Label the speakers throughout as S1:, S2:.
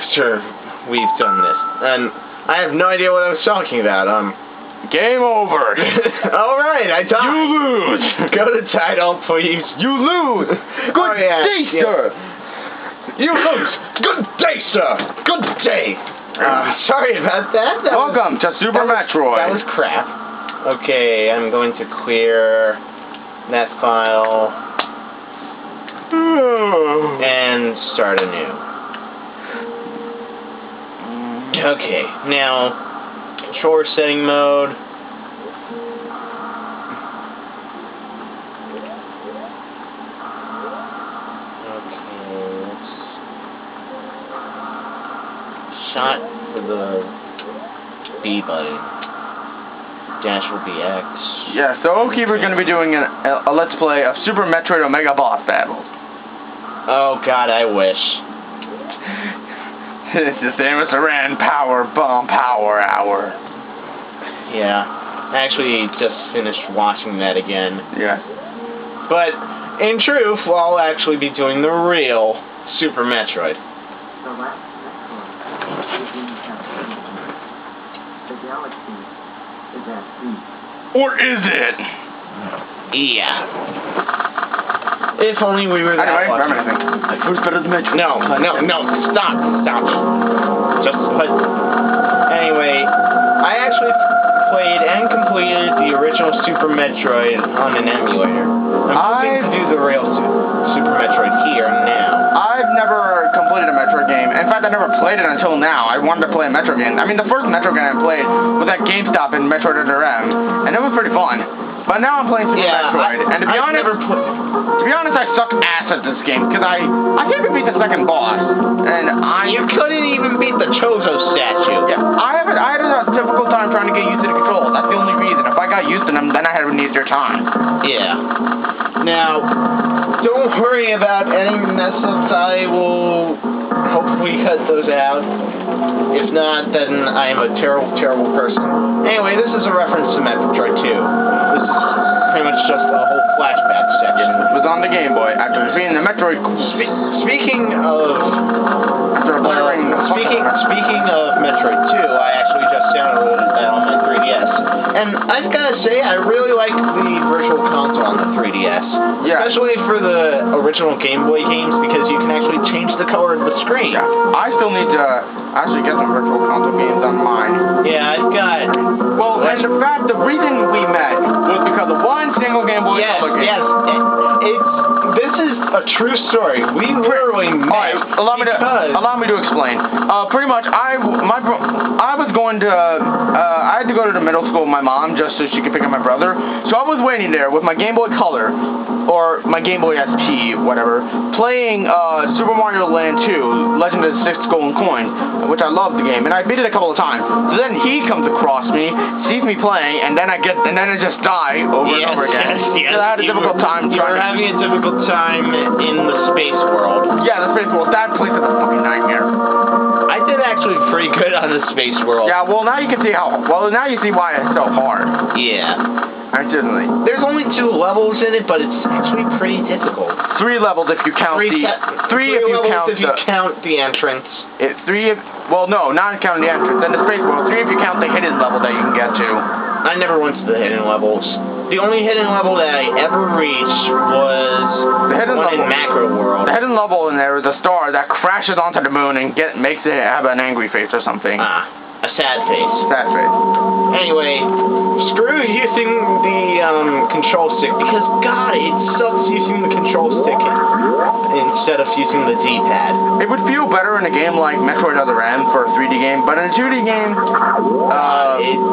S1: after we've done this. And I have no idea what I was talking about.
S2: Game over.
S1: Alright, I died.
S2: You lose.
S1: Go to title, please.
S2: You lose. Good day, sir.
S1: You lose. Good day, sir. Good day. Sorry about that.
S2: Welcome to Super Metroid.
S1: That was crap. Okay, I'm going to clear that file and start anew. Okay, now controller setting mode. Shot for the B button. Dash will be X.
S2: Yeah, so Oki, we're going to be doing a Let's Play of Super Metroid Omega Boss Battles.
S1: Oh god, I wish.
S2: It's the Samus Aran Power Bomb Power Hour.
S1: Yeah, I actually just finished watching that again.
S2: Yeah.
S1: But, in truth, I'll actually be doing the real Super Metroid.
S2: Or is it?
S1: Yeah. If only we were that lucky.
S2: Who's better than Metroid?
S1: No, stop. Just put... Anyway, I actually played and completed the original Super Metroid on an emulator. I'm hoping to do the real Super Metroid here now.
S2: I've never completed a Metroid game. In fact, I never played it until now. I wanted to play a Metroid game. I mean, the first Metroid game I played was at GameStop in Metroid Other M, and it was pretty fun. But now I'm playing Super Metroid, and to be honest, I suck ass at this game, because I can't even beat the second boss, and
S1: You couldn't even beat the Chozo statue.
S2: Yeah, I had a difficult time trying to get used to the controls. That's the only reason. If I got used to them, then I had an easier time.
S1: Yeah. Now, don't worry about any mess-ups. I will hopefully cut those out. If not, then I am a terrible, terrible person. Anyway, this is a reference to Metroid 2. This is pretty much just a whole flashback section.
S2: It was on the Game Boy after defeating the Metroid.
S1: Speaking of Metroid 2, I actually just downloaded that on my 3DS. And I've got to say, I really like the Virtual Console on the 3DS.
S2: Yeah.
S1: Especially for the original Game Boy games, because you can actually change the color of the screen.
S2: Yeah. I still need to actually get some Virtual Console games on mine.
S1: Yeah, I've got...
S2: Well, and in fact, the reason we met was because of one single Game Boy Color game.
S1: Yes, this is a true story. We literally met.
S2: Allow me to explain. Pretty much, I was going to, I had to go to the middle school with my mom just so she could pick up my brother. So I was waiting there with my Game Boy Color, or my Game Boy SP, whatever, playing Super Mario Land 2, Legend of the Six Golden Coin, which I love the game, and I beat it a couple of times. So then he comes across me, sees me playing, and then I just die over and over again.
S1: Yes,
S2: I had a difficult time.
S1: You were having a difficult time in the space world.
S2: Yeah, the space world. That place is a fucking nightmare.
S1: I did actually pretty good on the space world.
S2: Yeah, well now you can see now you see why it's so hard.
S1: Yeah.
S2: Actually.
S1: There's only 2 levels in it, but it's actually pretty difficult.
S2: 3 levels if you count
S1: if you count the entrance. Well, no, not counting the entrance. Then the space world. 3 if you count the hidden level that you can get to. I never went to the hidden levels. The only hidden level that I ever reached was the one in Macro World.
S2: The hidden level in there is a star that crashes onto the moon and makes it have an angry face or something.
S1: A sad face.
S2: Sad face.
S1: Anyway, screw using the control stick, because God, it sucks using the control stick instead of using the D-pad.
S2: It would feel better in a game like Metroid Other M for a 3D game, but in a 2D game,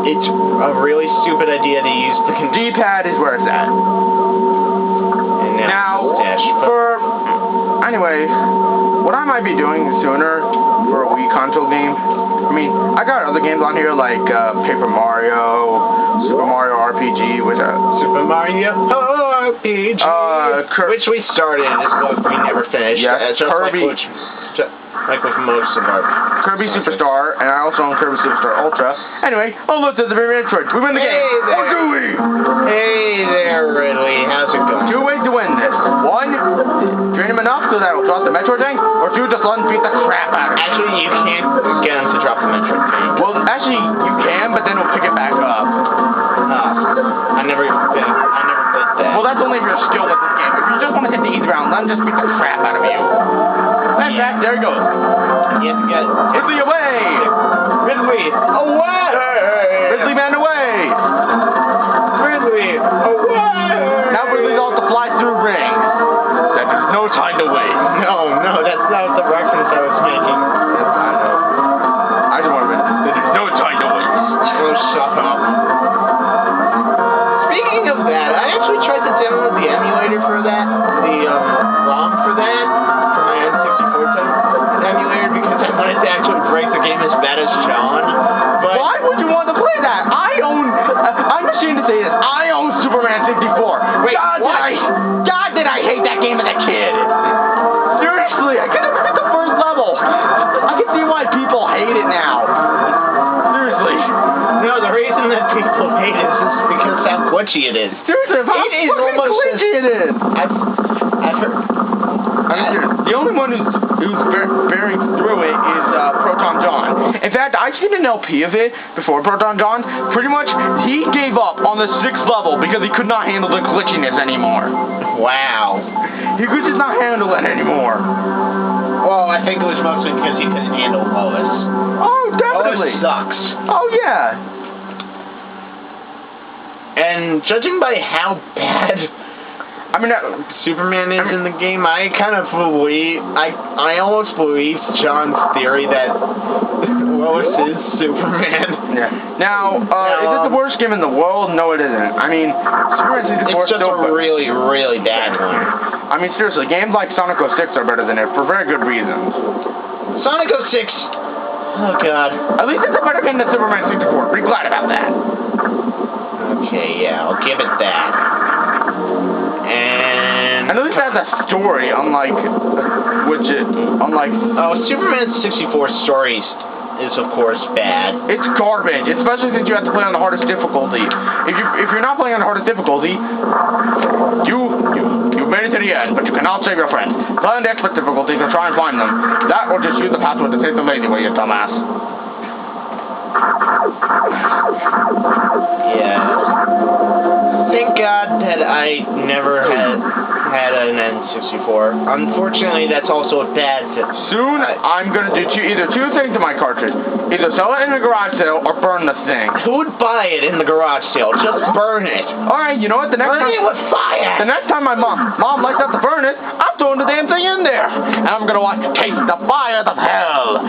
S1: it's a really stupid idea to use the
S2: D-pad is where it's at.
S1: And
S2: anyway, what I might be doing sooner for a Wii console game, I mean, I got other games on here like Paper Mario, Super Mario RPG,
S1: Super Mario RPG, which we started, but we never finished.
S2: Yes, Kirby.
S1: like with most of our...
S2: Kirby Superstar, and I also own Kirby Superstar Ultra. Anyway, look at the Metroid. We win the game. Or do we?
S1: Hey there, Ridley. How's it going?
S2: 2 ways to win this. 1, train him enough so that he'll drop the Metroid thing, or 2, just let him beat the crap out of him.
S1: Actually, you can't get him to drop the Metroid thing.
S2: Well, actually, you can, but then he'll pick it back up.
S1: I never did that.
S2: Well, that's only if you're skilled at this game. If you just want to hit the easy round, let him just beat the crap out of you. In fact, there he goes.
S1: You have to get...
S2: Ridley away!
S1: Ridley, away!
S2: Ridley man away!
S1: Ridley, away!
S2: Now Ridley's off to fly through rings. That is no time to wait.
S1: No, that's not the reference I was making.
S2: I know. I just want to win. There's no time to wait.
S1: Oh, shut up. Speaking of that, I actually tried to download the emulator for that, the ROM for that, for my N64 emulator, because I wanted to actually break the game as bad as John. But
S2: why would you want to play that? I'm ashamed to say this. I own Superman 64.
S1: Wait,
S2: God, did I hate that game as a kid. Seriously, I could never get the first level. I can see why people hate it now. Seriously.
S1: No, the reason that people hate it is just because how glitchy it is.
S2: Seriously, how glitchy it is.
S1: I've heard...
S2: The only one who's bearing through it is Proton John. In fact, I've seen an LP of it before Proton John. Pretty much, he gave up on the 6th level because he could not handle the glitchiness anymore.
S1: Wow.
S2: He could just not handle it anymore.
S1: Well, I think it was mostly because he couldn't handle Lois.
S2: Oh, definitely.
S1: Lois sucks.
S2: Oh, yeah.
S1: And judging by how bad... Superman is in the game, I kind of believe, I almost believe John's theory that Lois is Superman.
S2: Yeah. Now, is it the worst game in the world? No, it isn't. I mean, Superman 64
S1: it's just a really, really bad one.
S2: I mean, seriously, games like Sonic 06 are better than it for very good reasons.
S1: Sonic 06, oh god.
S2: At least it's a better game than Superman 64. Pretty glad about that.
S1: Okay, yeah, I'll give it that. And
S2: at least it has a story, unlike
S1: Superman 64 stories is of course bad.
S2: It's garbage, especially since you have to play on the hardest difficulty. If you're not playing on the hardest difficulty, you made it to the end, but you cannot save your friend. Play on the expert difficulty to try and find them. That will just use the password to save the lazy way, you dumbass. Yeah.
S1: Thank God that I never had an N64. Unfortunately, that's also a bad thing.
S2: Soon, I'm going to do either two things to my cartridge. Either sell it in the garage sale or burn the thing.
S1: Who would buy it in the garage sale? Just burn it.
S2: Alright, you know what?
S1: Burn it with fire.
S2: The next time my mom likes us to burn it, I'm throwing the damn thing in there. And I'm going to watch Taste the Fire of Hell.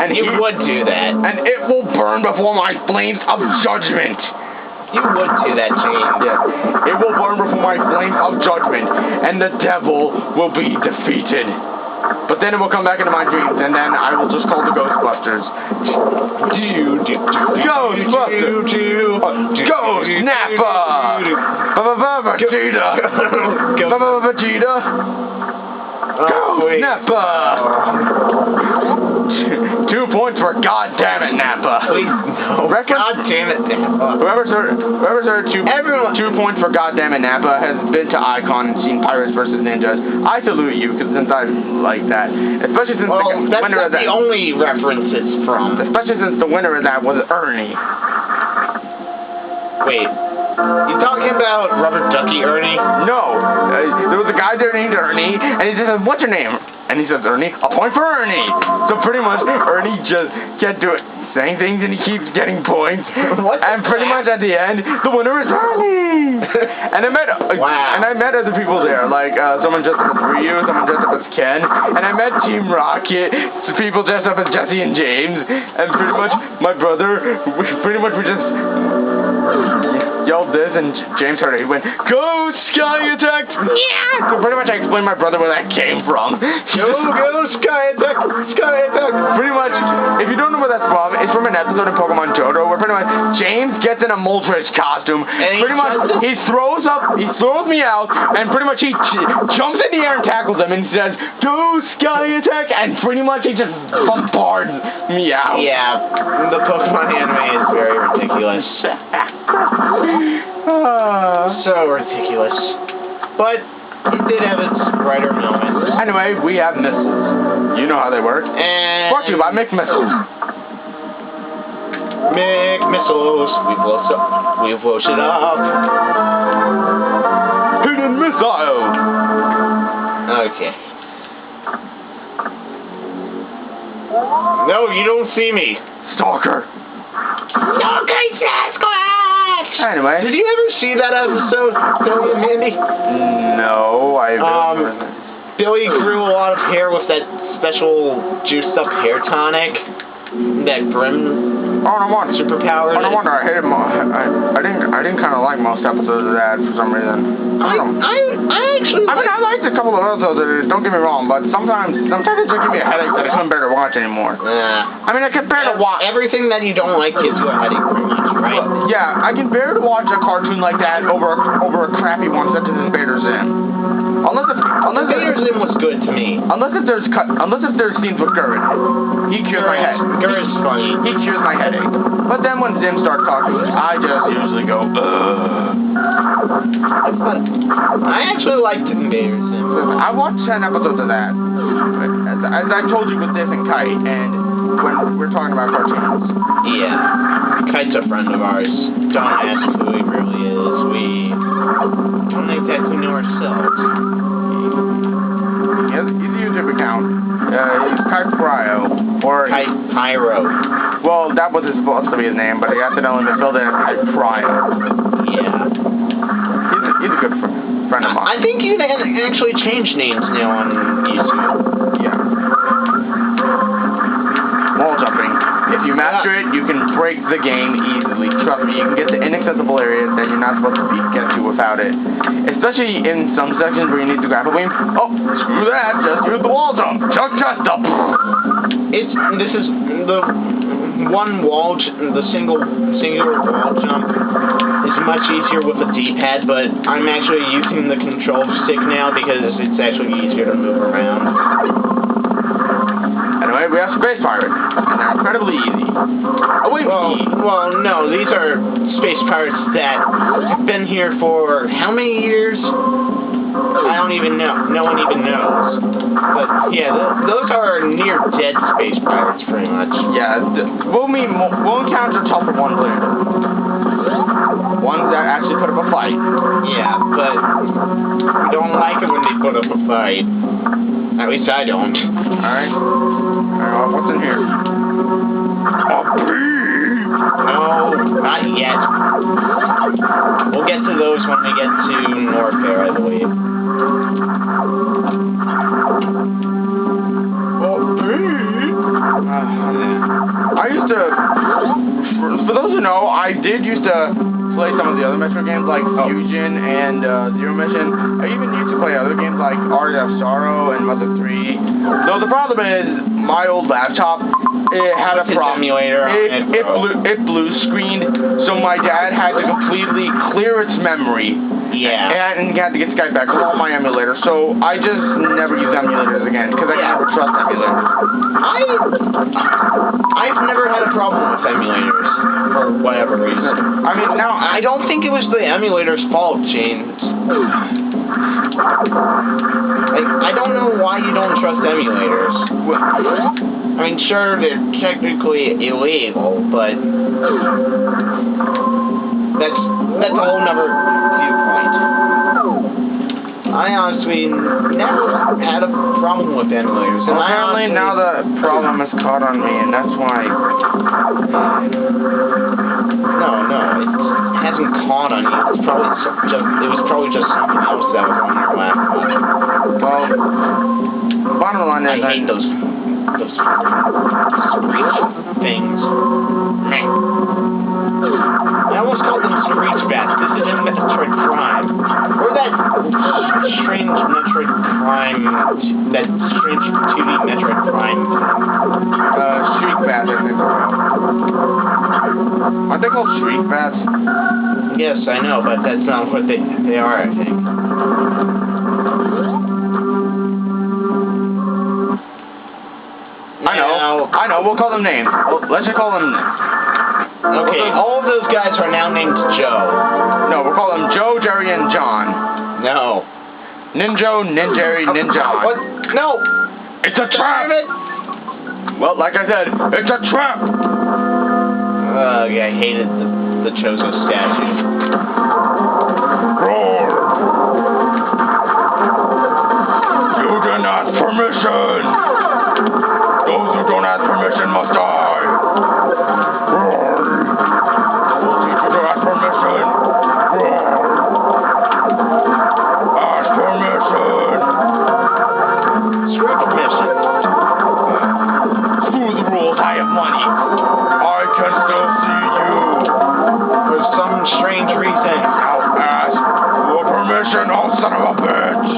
S1: And you would do that.
S2: And it will burn before my flames of judgment.
S1: You would do that, James.
S2: Yeah. It will burn before my flames of judgment, and the devil will be defeated. But then it will come back into my dreams, and then I will just call the Ghostbusters. Ghostbusters! Ghost Nappa! Vegeta! Vegeta! Ghost Nappa! 2 points for goddamn it, Nappa.
S1: Please, no. Goddamn it, Nappa.
S2: Whoever's heard 2 points for goddamn it, Nappa has been to Icon and seen Pirates vs. Ninjas. I salute you, since I like that. Especially since the winner of that.
S1: That's the only reference it's from.
S2: Especially since the winner of that was Ernie.
S1: Wait. You talking about Rubber Ducky Ernie?
S2: No. There was a guy there named Ernie, and he said, "What's your name?" And he says, "Ernie, a point for Ernie." So pretty much, Ernie just kept saying things, and he keeps getting points. And pretty much at the end, the winner is Ernie. And I met other people there, like someone dressed up as Ryu, someone dressed up as Ken, and I met Team Rocket, people dressed up as Jesse and James, and pretty much my brother. We just. yelled this, and James heard it. He went, "Go Sky Attack!" Yeah. So pretty much, I explained to my brother where that came from.
S1: Go Sky Attack! Sky Attack!
S2: Pretty much, if you don't know where that's from, it's from an episode of Pokemon Johto where pretty much James gets in a Moltres costume.
S1: And
S2: pretty much, he throws me out, and pretty much he jumps in the air and tackles him, and he says, "Go Sky Attack!" And pretty much he just bombards me out.
S1: Yeah, the Pokemon anime is very ridiculous. So ridiculous. But it did have its brighter moments.
S2: Anyway, we have missiles. You know how they work.
S1: And
S2: Brought to you by Mick Missiles.
S1: Mick Missiles. We blow shit up.
S2: Hidden missile.
S1: Okay. No, you don't see me.
S2: Stalker.
S1: Okay, Sasquatch!
S2: Anyway.
S1: Did you ever see that episode, Billy and Mandy?
S2: No, I haven't.
S1: Billy grew a lot of hair with that special juiced up hair tonic. That Grim superpower.
S2: I wonder. I hated. I didn't kind of like most episodes of that for some reason. I don't know. I liked a couple of episodes. Don't get me wrong, but sometimes it just give me a headache that I couldn't bear to watch anymore. I mean, I can bear to watch
S1: everything that you don't like gives you a headache, pretty much, right?
S2: Yeah, I can bear to watch a cartoon like that over a crappy one such as Invader Zim. Unless
S1: Invader Zim was good to me.
S2: Unless if there's scenes with Gurren. He cures my head.
S1: Gurren's funny.
S2: He cures my headache. But then when Zim starts talking, I just usually go,
S1: It's fun. I actually liked Invader Zim.
S2: I watched 10 episodes of that. As I told you with this and Kite, and when we're talking about cartoons.
S1: Yeah. Kite's a friend of ours. Don't ask who he really is. We don't exactly know ourselves.
S2: He's a YouTube account. He's Kite Cryo. Or
S1: Kite Pyro.
S2: Well, that was supposed to be his name, but he accidentally misspelled it as Kite Cryo. Yeah. He's a good friend of mine.
S1: I think you can actually change names now on YouTube.
S2: Yeah. Wall jumping. If you master it, you can break the game easily. Trust me, you can get to inaccessible areas that you're not supposed to get to without it. Especially in some sections where you need to grapple beam. Oh, screw that, just use the wall jump. Just up.
S1: This is the one wall, the singular wall jump is much easier with a D-pad, but I'm actually using the control stick now because it's actually easier to move around.
S2: Anyway, we have Space Pirates, and they're incredibly easy.
S1: Well, no, these are Space Pirates that have been here for how many years? I don't even know. No one even knows. But, yeah, those are near-dead Space Pirates, pretty much.
S2: Yeah, we'll encounter tougher ones later. Ones that actually put up a fight.
S1: Yeah, but we don't like it when they put up a fight. At least I don't.
S2: Alright, what's in here? A bee!
S1: No, not yet. We'll get to those when we get to Norfair, I believe.
S2: A bee? I used to... For those who know, I did used to play some of the other Metroid games like Fusion and Zero Mission. I even used to play other games like Art of Sorrow and Mother 3. Though the problem is, my old laptop, it had a problem. It blue screened, so my dad had to completely clear its memory.
S1: Yeah.
S2: And he had to get Skype back with all my emulators, so I just never used emulators again, because I can never trust emulators.
S1: I've never had a problem with emulators, for whatever reason.
S2: I mean, now,
S1: I don't think it was the emulator's fault, James. I don't know why you don't trust emulators. I mean, sure, they're technically illegal, but that's a whole nother viewpoint. I honestly never had a problem with emulators.
S2: Well, apparently now the problem is caught on me, and that's why...
S1: No, it hasn't caught on you. It was probably just something else that was on your laptop.
S2: Well, bottom line is...
S1: I hate those screech things.
S2: Me.
S1: I almost called them Screech Bats. This is in Metroid Prime. Or that strange Metroid Prime, that strange 2D Metroid Prime thing.
S2: Shriek bats, I think. Aren't they called shriek bats?
S1: Yes, I know, but that's not what they are, I think.
S2: I know, we'll call them names. Let's just call them names.
S1: Okay, all of those guys are now named Joe.
S2: No, we'll call them Joe, Jerry, and John.
S1: No.
S2: Ninjo, Ninjerry, Ninjon.
S1: What? No!
S2: It's a trap! Well, like I said, it's a trap!
S1: Yeah, I hated the Chozo statue.
S2: Roar! You do not permission! Those who don't ask permission must die! Roar! Those who don't ask permission! Roar! Ask permission!
S1: Screw permission.
S2: Screw the rules, I have money! I can still see you!
S1: For some strange reason.
S2: Now ask for permission, oh son of a bitch!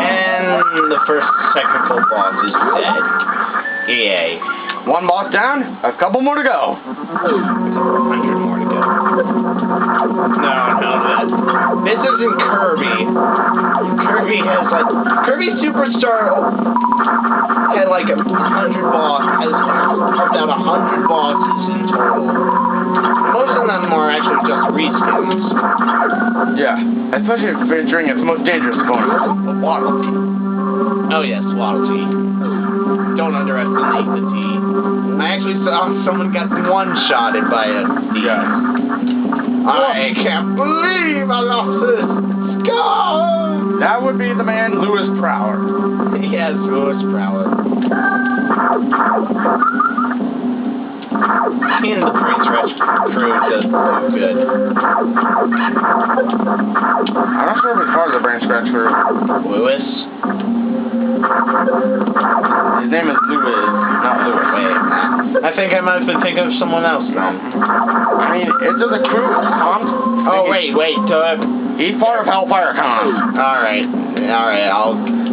S1: And the first technical boss is dead. Yay.
S2: One boss down, a couple more to go.
S1: 100 more to go. No, this isn't Kirby. Kirby has Kirby Superstar had like 100 bosses, has pumped out 100 bosses in total. Most of them are actually just reskins.
S2: Yeah, especially during its most dangerous opponent, Waddle Dee.
S1: Oh yes, Waddle Dee. Don't underestimate the T. I actually saw someone got one-shotted by a D.
S2: Yeah.
S1: I can't believe I lost this skull!
S2: That would be the man Louis Prower.
S1: Yes, Louis Prower. And the Brain Stretch crew does do good.
S2: I'm not sure if it's part of the Brain Scratch crew.
S1: Louis?
S2: His name is Louis, not Louis.
S1: Wait, I think I might have been thinking of someone else then.
S2: I mean, it's just a crew.
S1: Oh, wait.
S2: He's part of Hellfire Con.
S1: Alright,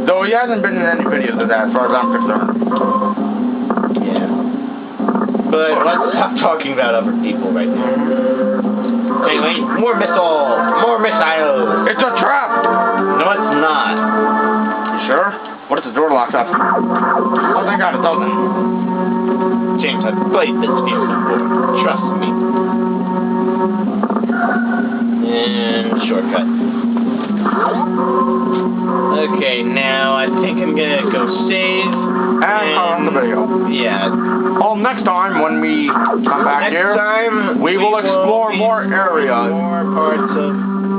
S2: Though he hasn't been in any videos of that, as far as I'm concerned.
S1: yeah. But let's stop talking about other people right now. Anyway, more missiles!
S2: It's a trap!
S1: No, it's not.
S2: You sure? What if the door locks up? Oh, thank God it doesn't.
S1: James, I've played this game before. Trust me. And shortcut. Okay, now I think I'm gonna go save.
S2: And on the video.
S1: Yeah.
S2: Oh, next time when we come back here, we will explore more areas.
S1: More parts of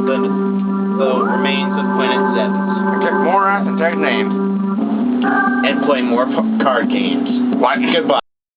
S1: the remains of Planet 7.
S2: Kick more ass and take names.
S1: And play more card games.
S2: What?
S1: Goodbye.